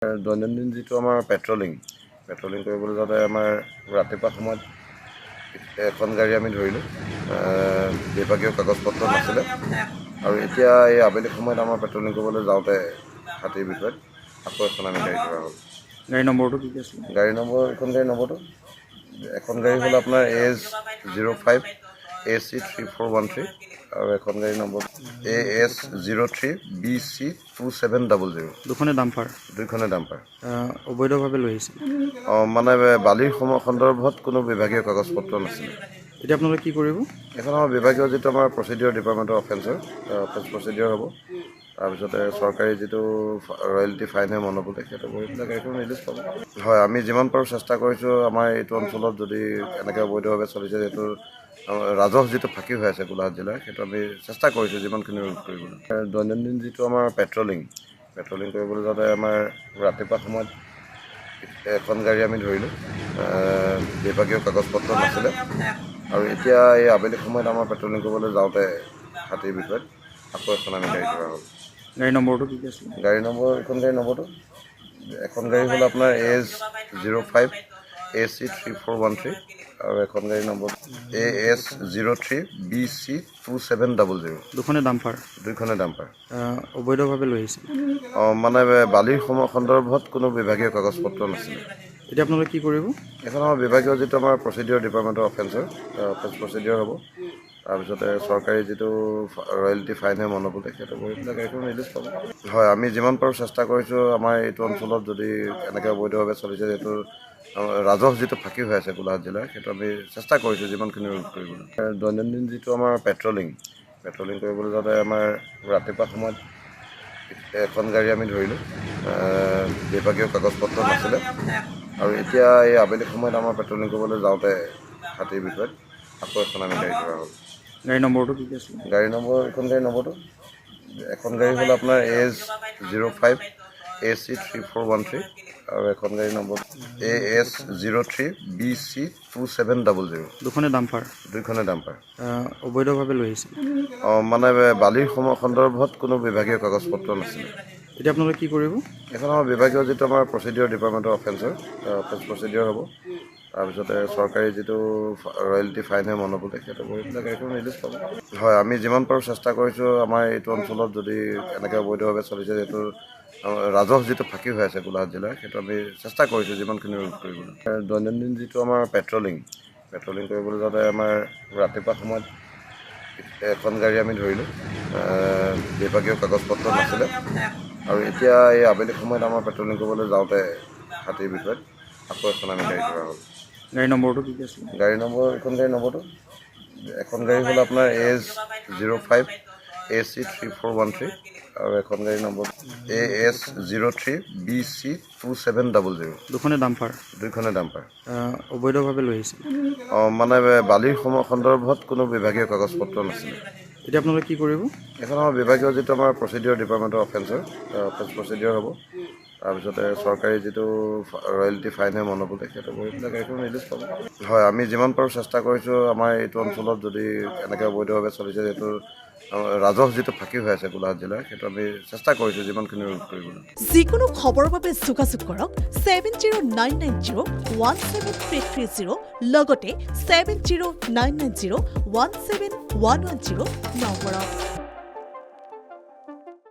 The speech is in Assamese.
দৈনন্দিন যিটো আমাৰ পেট্ৰলিং কৰিবলৈ যাওঁতে আমাৰ ৰাতিপুৱা সময়ত এখন গাড়ী আমি ধৰিলোঁ, বিভাগীয় কাগজ পত্ৰ নাছিলে। আৰু এতিয়া এই আবেলি সময়ত আমাৰ পেট্ৰলিং কৰিবলৈ যাওঁতে হাতীৰ বিষয়ত আকৌ এখন আমি গাড়ী ধৰা হ'ল। গাড়ী নম্বৰটো কি আছিল? এখন গাড়ীৰ নম্বৰটো এখন গাড়ী হ'ল আপোনাৰ AS05 AC 3413 আৰু এখন গাড়ীৰ নম্বৰ AS03 BC 2700। দুখনে ডাম্পাৰ? দুইখনে ডাম্পাৰ। অবৈধভাৱে লৈ আহিছে? মানে বালিৰ সন্দৰ্ভত কোনো বিভাগীয় কাগজ পত্ৰ নাছিলে। এতিয়া আপোনালোকে কি কৰিব? এখন আমাৰ বিভাগীয় যিটো আমাৰ প্ৰচিডিউৰ ডিপাৰ্টমেণ্টৰ অফেন্সৰ প্ৰচিডিউৰ হ'ব। তাৰপিছতে চৰকাৰী যিটো ৰয়েলিটি ফাইনে মনোবলে সেইটো কৰি পেলাই গাড়ীখন ৰিলিজ পাব। হয়, আমি যিমান পাৰোঁ চেষ্টা কৰিছোঁ আমাৰ এইটো অঞ্চলত যদি এনেকৈ অবৈধভাৱে চলিছে, যিটো ৰাজহ যিটো ফাঁকি হৈ আছে গোলাঘাট জিলাৰ, সেইটো আমি চেষ্টা কৰিছোঁ যিমানখিনি ৰোধ কৰিবলৈ। দৈনন্দিন যিটো আমাৰ পেট্ৰলিং কৰিবলৈ যাওঁতে আমাৰ ৰাতিপুৱা সময়ত এখন গাড়ী আমি ধৰিলোঁ, বিভাগীয় কাগজ পত্ৰ নাছিলে। আৰু এতিয়া এই আবেলি সময়ত আমাৰ পেট্ৰলিং কৰিবলৈ যাওঁতে হাতীৰ বিষয়ত আকৌ এখন আমি গাড়ী ধৰা হ'ল। গাড়ী নম্বৰটো কি আছিল? এখন গাড়ী হ'ল আপোনাৰ AS05 AC 3413 আৰু এখন গাড়ীৰ নম্বৰ AS03 BC 2700। দুখনে ডাম্পাৰ? দুইখনে ডাম্পাৰ। অবৈধভাৱে লৈ আহিছে? মানে বালিৰ সন্দৰ্ভত কোনো বিভাগীয় কাগজ পত্ৰ নাছিলে। এতিয়া আপোনালোকে কি কৰিব? এখন আমাৰ বিভাগীয় যিটো আমাৰ প্ৰচিডিউৰ ডিপাৰ্টমেণ্টৰ অফেন্সৰ প্ৰচিডিউৰ হ'ব। তাৰপিছতে চৰকাৰী যিটো ৰয়েলিটি ফাইনে মনোবলে সেইটো কৰি পেলাই গাড়ীখন ৰিলিজ পাব। হয়, আমি যিমান পাৰোঁ চেষ্টা কৰিছোঁ আমাৰ এইটো অঞ্চলত যদি এনেকৈ অবৈধভাৱে চলিছে, যিটো ৰাজহ যিটো ফাঁকি হৈ আছে গোলাঘাট জিলাৰ, সেইটো আমি চেষ্টা কৰিছোঁ যিমানখিনি ৰোধ কৰিবলৈ। দৈনন্দিন যিটো আমাৰ পেট্ৰলিং কৰিবলৈ যাওঁতে আমাৰ ৰাতিপুৱা সময়ত এখন গাড়ী আমি ধৰিলোঁ, বিভাগীয় কাগজ পত্ৰ নাছিলে। আৰু এতিয়া এই আবেলি সময়ত আমাৰ পেট্ৰলিং কৰিবলৈ যাওঁতে হাতীৰ বিষয়ত আকৌ এখন আমি গাড়ী ধৰা হ'ল। গাড়ী নম্বৰটো কি আছিল? এখন গাড়ী হ'ল আপোনাৰ AS05 AC 3413 আৰু এখন গাড়ীৰ নম্বৰ AS03 BC 2700। দুখনে ডাম্পাৰ? দুইখনে ডাম্পাৰ। অবৈধভাৱে লৈ আহিছে? মানে বালিৰ সন্দৰ্ভত কোনো বিভাগীয় কাগজ পত্ৰ নাছিলে। এতিয়া আপোনালোকে কি কৰিব? এখন আমাৰ বিভাগীয় যিটো আমাৰ প্ৰচিডিউৰ ডিপাৰ্টমেণ্টৰ অফেন্সৰ প্ৰচিডিউৰ হ'ব। তাৰপিছতে চৰকাৰী যিটো ৰয়েলিটি ফাইনে মনোবলে সেইটো কৰি পেলাই গাড়ীখন ৰিলিজ পাব। হয়, আমি যিমান পাৰোঁ চেষ্টা কৰিছোঁ আমাৰ এইটো অঞ্চলত যদি এনেকৈ অবৈধভাৱে চলিছে, যিটো ৰাজহ যিটো ফাঁকি হৈ আছে গোলাঘাট জিলাৰ, সেইটো আমি চেষ্টা কৰিছোঁ যিমানখিনি ৰোধ কৰিবলৈ। দৈনন্দিন যিটো আমাৰ পেট্ৰলিং কৰিবলৈ যাওঁতে আমাৰ ৰাতিপুৱা সময়ত এখন গাড়ী আমি ধৰিলোঁ, বিভাগীয় কাগজ পত্ৰ নাছিলে। আৰু এতিয়া এই আবেলি সময়ত আমাৰ পেট্ৰলিং কৰিবলৈ যাওঁতে হাতীৰ বিষয়ত আকৌ এখন আমি গাড়ী ধৰা হ'ল। গাড়ী নম্বৰটো কি আছিল? এখন গাড়ী হ'ল আপোনাৰ AS05 AC 3413 আৰু এখন গাড়ীৰ নম্বৰ AS03 BC 2700। দুখনে ডাম্পাৰ? দুইখনে ডাম্পাৰ। অবৈধভাৱে লৈ আহিছে? মানে বালিৰ সন্দৰ্ভত কোনো বিভাগীয় কাগজ পত্ৰ নাছিলে। এতিয়া আপোনালোকে কি কৰিব? এখন আমাৰ বিভাগীয় যিটো আমাৰ প্ৰচিডিউৰ ডিপাৰ্টমেণ্টৰ অফেন্সৰ প্ৰচিডিউৰ হ'ব। তাৰপিছতে চৰকাৰী যিটো ৰয়েলিটি ফাইনে মনোবলে সেইটো কৰি পেলাই গাড়ীখন ৰিলিজ পাব। হয়, আমি যিমান পাৰোঁ চেষ্টা কৰিছোঁ আমাৰ এইটো অঞ্চলত যদি এনেকৈ অবৈধভাৱে চলিছে, যিটো ৰাজহ যিটো ফাঁকি হৈ আছে গোলাঘাট জিলাৰ, সেইটো আমি চেষ্টা কৰিছোঁ যিমানখিনি ৰোধ কৰিবলৈ। যিকোনো খবৰৰ বাবে যোগাযোগ কৰক 7099017330 লগতে 7099017110 নম্বৰত।